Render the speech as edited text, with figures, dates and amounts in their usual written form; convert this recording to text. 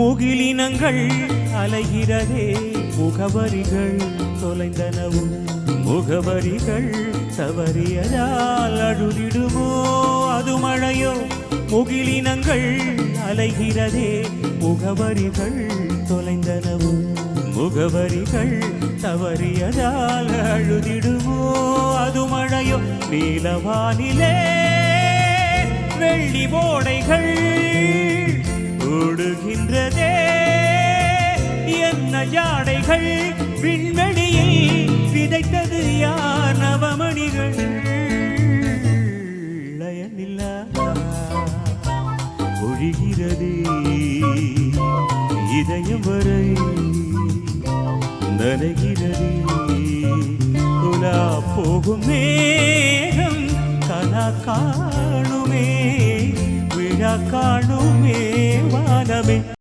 முகிலினங்கள் அலைகிறதே முகவரிகள் தொலைந்தனவும் முகவரிகள் தவறியதால் அழுதிடுமோ அது மழையோ முகிலினங்கள் அலைகிறதே முகவரிகள் தொலைந்தனவும் முகவரிகள் தவறியதால் அழுதிடுமோ அது மழையோ நீலவானிலே வெள்ளி ஓடைகள் ஓடுகின்றதே என்ன ஜாடைகள் விண்வெளியில் விதைத்தது யார் நவமணிகள் லயனில்லா ஒழிகிறதே இதயம் வரை நனைகிறதே உலா போகும் மேகம் கனா காணுமே விழா காணுமே வானமே